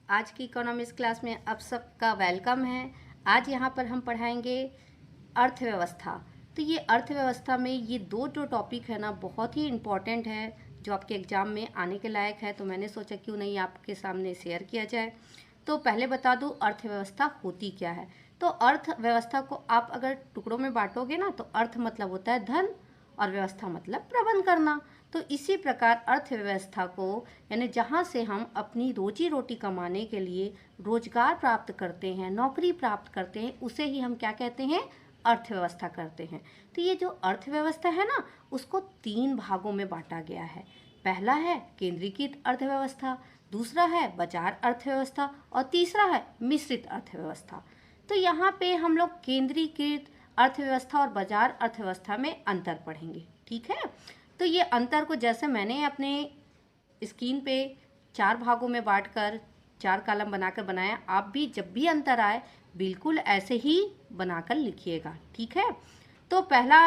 आज की economics class में आप सबका वेलकम है। आज यहाँ पर हम पढ़ाएंगे अर्थव्यवस्था। तो ये अर्थव्यवस्था में ये दो टॉपिक है ना, बहुत ही इम्पॉर्टेंट है, जो आपके एग्ज़ाम में आने के लायक है। तो मैंने सोचा क्यों नहीं आपके सामने शेयर किया जाए। तो पहले बता दूँ अर्थव्यवस्था होती क्या है। तो अर्थव्यवस्था को आप अगर टुकड़ों में बांटोगे ना, तो अर्थ मतलब होता है धन और व्यवस्था मतलब प्रबंध करना। तो इसी प्रकार अर्थव्यवस्था को यानी जहाँ से हम अपनी रोजी रोटी कमाने के लिए रोजगार प्राप्त करते हैं, नौकरी प्राप्त करते हैं, उसे ही हम क्या कहते हैं, अर्थव्यवस्था करते हैं। तो ये जो अर्थव्यवस्था है ना, उसको 3 भागों में बांटा गया है। पहला है केंद्रीकृत अर्थव्यवस्था, दूसरा है बाजार अर्थव्यवस्था और तीसरा है मिश्रित अर्थव्यवस्था। तो यहाँ पे हम लोग केंद्रीकृत अर्थव्यवस्था और बाजार अर्थव्यवस्था में अंतर पढ़ेंगे, ठीक है। तो ये अंतर को जैसे मैंने अपने स्क्रीन पे 4 भागों में बांटकर 4 कॉलम बनाकर बनाया, आप भी जब भी अंतर आए बिल्कुल ऐसे ही बनाकर लिखिएगा, ठीक है। तो पहला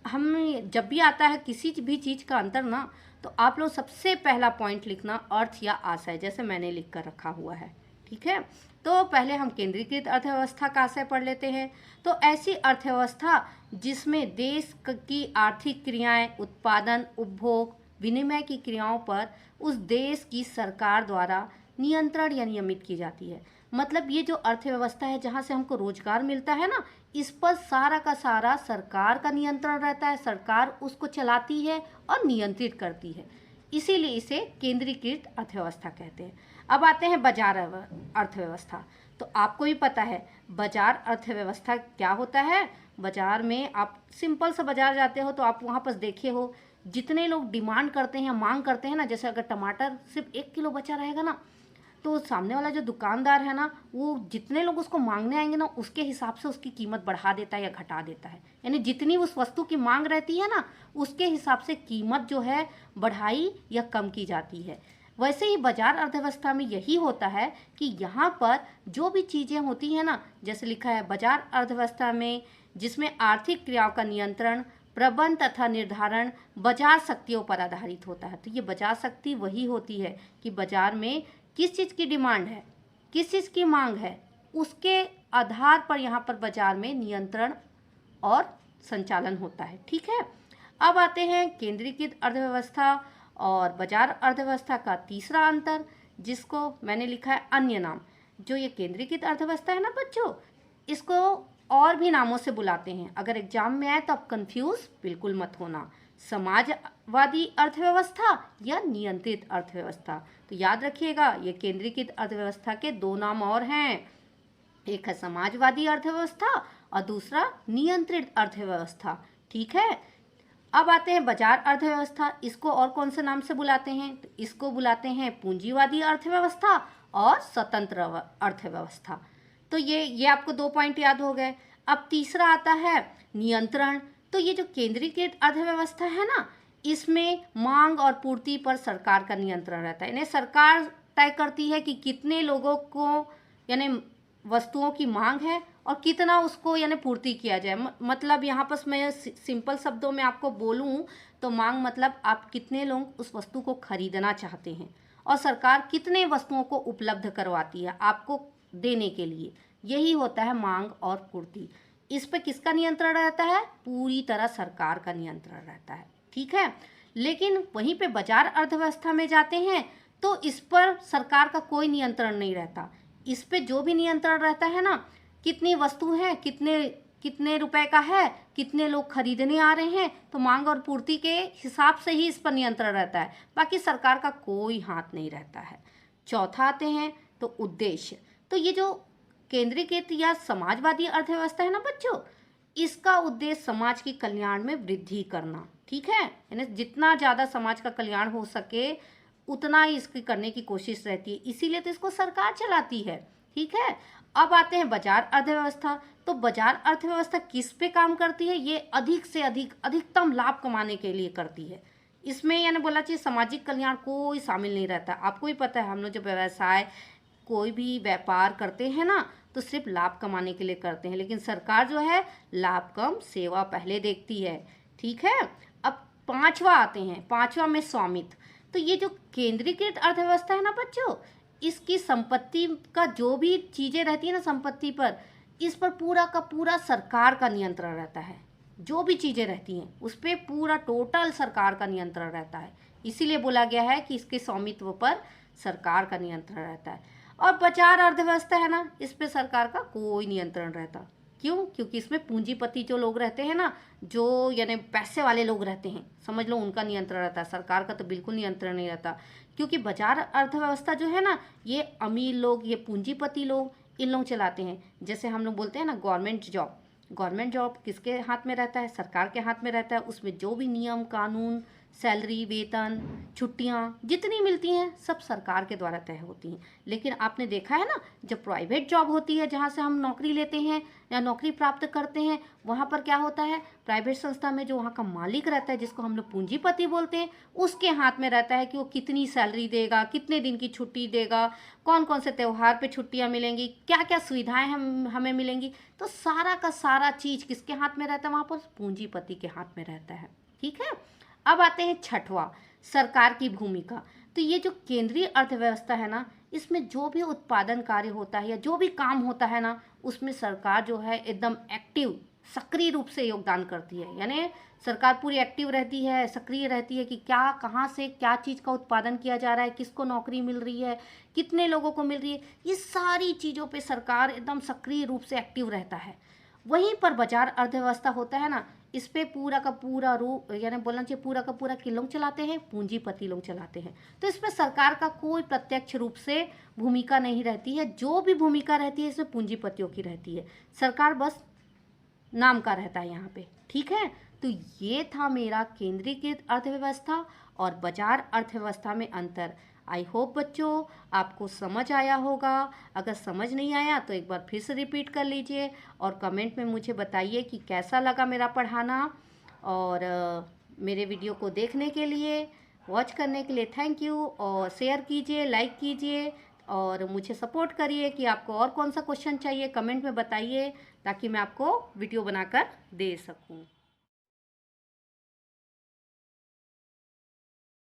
हम जब भी आता है किसी भी चीज़ का अंतर ना, तो आप लोग सबसे पहला पॉइंट लिखना अर्थ या आशय, जैसे मैंने लिख कर रखा हुआ है, ठीक है। तो पहले हम केंद्रीकृत अर्थव्यवस्था का आशय पढ़ लेते हैं। तो ऐसी अर्थव्यवस्था जिसमें देश की आर्थिक क्रियाएं, उत्पादन, उपभोग, विनिमय की क्रियाओं पर उस देश की सरकार द्वारा नियंत्रण या नियमित की जाती है। मतलब ये जो अर्थव्यवस्था है जहाँ से हमको रोजगार मिलता है ना, इस पर सारा का सारा सरकार का नियंत्रण रहता है। सरकार उसको चलाती है और नियंत्रित करती है, इसीलिए इसे केंद्रीकृत अर्थव्यवस्था कहते हैं। अब आते हैं बाजार अर्थव्यवस्था। तो आपको भी पता है बाजार अर्थव्यवस्था क्या होता है। बाजार में आप सिंपल सा बाजार जाते हो तो आप वहाँ पर देखे हो जितने लोग डिमांड करते हैं, मांग करते हैं ना, जैसे अगर टमाटर सिर्फ 1 किलो बचा रहेगा ना, तो सामने वाला जो दुकानदार है ना, वो जितने लोग उसको मांगने आएंगे ना, उसके हिसाब से उसकी कीमत बढ़ा देता है या घटा देता है। यानी जितनी उस वस्तु की मांग रहती है ना, उसके हिसाब से कीमत जो है बढ़ाई या कम की जाती है। वैसे ही बाजार अर्थव्यवस्था में यही होता है कि यहाँ पर जो भी चीज़ें होती हैं ना, जैसे लिखा है बाजार अर्थव्यवस्था में जिसमें आर्थिक क्रियाओं का नियंत्रण, प्रबंध तथा निर्धारण बाजार शक्तियों पर आधारित होता है। तो ये बाजार शक्ति वही होती है कि बाजार में किस चीज़ की डिमांड है, किस चीज़ की मांग है, उसके आधार पर यहाँ पर बाजार में नियंत्रण और संचालन होता है, ठीक है। अब आते हैं केंद्रीकृत अर्थव्यवस्था और बाजार अर्थव्यवस्था का तीसरा अंतर, जिसको मैंने लिखा है अन्य नाम। जो ये केंद्रीकृत अर्थव्यवस्था है ना बच्चों, इसको और भी नामों से बुलाते हैं। अगर एग्जाम में आए तो आप कंफ्यूज बिल्कुल मत होना। समाजवादी अर्थव्यवस्था या नियंत्रित अर्थव्यवस्था। तो याद रखिएगा ये केंद्रीकृत अर्थव्यवस्था के 2 नाम और हैं, एक है समाजवादी अर्थव्यवस्था और दूसरा नियंत्रित अर्थव्यवस्था, ठीक है। अब आते हैं बाजार अर्थव्यवस्था। इसको और कौन से नाम से बुलाते हैं, तो इसको बुलाते हैं पूंजीवादी अर्थव्यवस्था और स्वतंत्र अर्थव्यवस्था। तो ये आपको 2 पॉइंट याद हो गए। अब तीसरा आता है नियंत्रण। तो ये जो केंद्रीकृत अर्थव्यवस्था है ना, इसमें मांग और पूर्ति पर सरकार का नियंत्रण रहता है। यानी सरकार तय करती है कि कितने लोगों को यानी वस्तुओं की मांग है और कितना उसको यानी पूर्ति किया जाए। मतलब यहाँ पर मैं सिंपल शब्दों में आपको बोलूँ तो मांग मतलब आप कितने लोग उस वस्तु को खरीदना चाहते हैं और सरकार कितने वस्तुओं को उपलब्ध करवाती है आपको देने के लिए, यही होता है मांग और पूर्ति। इस पे किसका नियंत्रण रहता है, पूरी तरह सरकार का नियंत्रण रहता है, ठीक है। लेकिन वहीं पे बाजार अर्थव्यवस्था में जाते हैं तो इस पर सरकार का कोई नियंत्रण नहीं रहता। इस पे जो भी नियंत्रण रहता है ना, कितनी वस्तु है, कितने रुपए का है, कितने लोग खरीदने आ रहे हैं, तो मांग और पूर्ति के हिसाब से ही इस पर नियंत्रण रहता है। बाकी सरकार का कोई हाथ नहीं रहता है। चौथा आते हैं तो उद्देश्य। तो ये जो केंद्रीकृत या समाजवादी अर्थव्यवस्था है ना बच्चों, इसका उद्देश्य समाज के कल्याण में वृद्धि करना, ठीक है। यानी जितना ज़्यादा समाज का कल्याण हो सके उतना ही इसकी करने की कोशिश रहती है, इसीलिए तो इसको सरकार चलाती है, ठीक है। अब आते हैं बाजार अर्थव्यवस्था। तो बाजार अर्थव्यवस्था किस पे काम करती है, ये अधिक से अधिक अधिकतम लाभ कमाने के लिए करती है। इसमें यानी बोला चाहिए सामाजिक कल्याण कोई शामिल नहीं रहता। आपको ही पता है हम लोग जब व्यवसाय कोई भी व्यापार करते हैं ना, तो सिर्फ लाभ कमाने के लिए करते हैं, लेकिन सरकार जो है लाभ कम सेवा पहले देखती है, ठीक है। अब 5वां आते हैं, 5वां में स्वामित्व। तो ये जो केंद्रीकृत अर्थव्यवस्था है ना बच्चों, इसकी संपत्ति का जो भी चीज़ें रहती है ना संपत्ति पर, इस पर पूरा का पूरा सरकार का नियंत्रण रहता है। जो भी चीज़ें रहती हैं उस पर पूरा टोटल सरकार का नियंत्रण रहता है। इसीलिए बोला गया है कि इसके स्वामित्व पर सरकार का नियंत्रण रहता है। और बाजार अर्थव्यवस्था है ना, इस पर सरकार का कोई नियंत्रण रहता। क्यों? क्योंकि इसमें पूंजीपति जो लोग रहते हैं ना, जो यानी पैसे वाले लोग रहते हैं, समझ लो उनका नियंत्रण रहता है। सरकार का तो बिल्कुल नियंत्रण नहीं रहता, क्योंकि बाजार अर्थव्यवस्था जो है ना, ये अमीर लोग, ये पूंजीपति लोग, इन लोग चलाते हैं। जैसे हम लोग बोलते हैं ना गवर्नमेंट जॉब किसके हाथ में रहता है? सरकार के हाथ में रहता है। उसमें जो भी नियम कानून, सैलरी, वेतन, छुट्टियां जितनी मिलती हैं सब सरकार के द्वारा तय होती हैं। लेकिन आपने देखा है ना, जब प्राइवेट जॉब होती है, जहाँ से हम नौकरी लेते हैं या नौकरी प्राप्त करते हैं, वहाँ पर क्या होता है? प्राइवेट संस्था में जो वहाँ का मालिक रहता है, जिसको हम लोग पूंजीपति बोलते हैं, उसके हाथ में रहता है कि वो कितनी सैलरी देगा, कितने दिन की छुट्टी देगा, कौन कौन से त्यौहार पे छुट्टियाँ मिलेंगी, क्या क्या सुविधाएं हमें मिलेंगी। तो सारा का सारा चीज़ किसके हाथ में रहता है? वहाँ पर पूंजीपति के हाथ में रहता है। ठीक है। अब आते हैं छठवां, सरकार की भूमिका। तो ये जो केंद्रीय अर्थव्यवस्था है ना, इसमें जो भी उत्पादन कार्य होता है या जो भी काम होता है ना, उसमें सरकार जो है एकदम एक्टिव, सक्रिय रूप से योगदान करती है। यानी सरकार पूरी एक्टिव रहती है, सक्रिय रहती है कि क्या कहाँ से क्या चीज़ का उत्पादन किया जा रहा है, किसको नौकरी मिल रही है, कितने लोगों को मिल रही है, ये सारी चीज़ों पे सरकार एकदम सक्रिय रूप से एक्टिव रहता है। वहीं पर बाजार अर्थव्यवस्था होता है ना, इस पे पूरा का पूरा रूप, यानी बोलना चाहिए पूरा का पूरा किन लोग चलाते हैं? पूंजीपति लोग चलाते हैं। तो इसमें सरकार का कोई प्रत्यक्ष रूप से भूमिका नहीं रहती है। जो भी भूमिका रहती है इसमें पूंजीपतियों की रहती है। सरकार बस नाम का रहता है यहाँ पे। ठीक है। तो ये था मेरा केंद्रीकृत अर्थव्यवस्था और बाजार अर्थव्यवस्था में अंतर। आई होप बच्चों आपको समझ आया होगा। अगर समझ नहीं आया तो एक बार फिर से रिपीट कर लीजिए और कमेंट में मुझे बताइए कि कैसा लगा मेरा पढ़ाना। और मेरे वीडियो को देखने के लिए, वॉच करने के लिए थैंक यू। और शेयर कीजिए, लाइक कीजिए और मुझे सपोर्ट करिए कि आपको और कौन सा क्वेश्चन चाहिए, कमेंट में बताइए ताकि मैं आपको वीडियो बनाकर दे सकूं।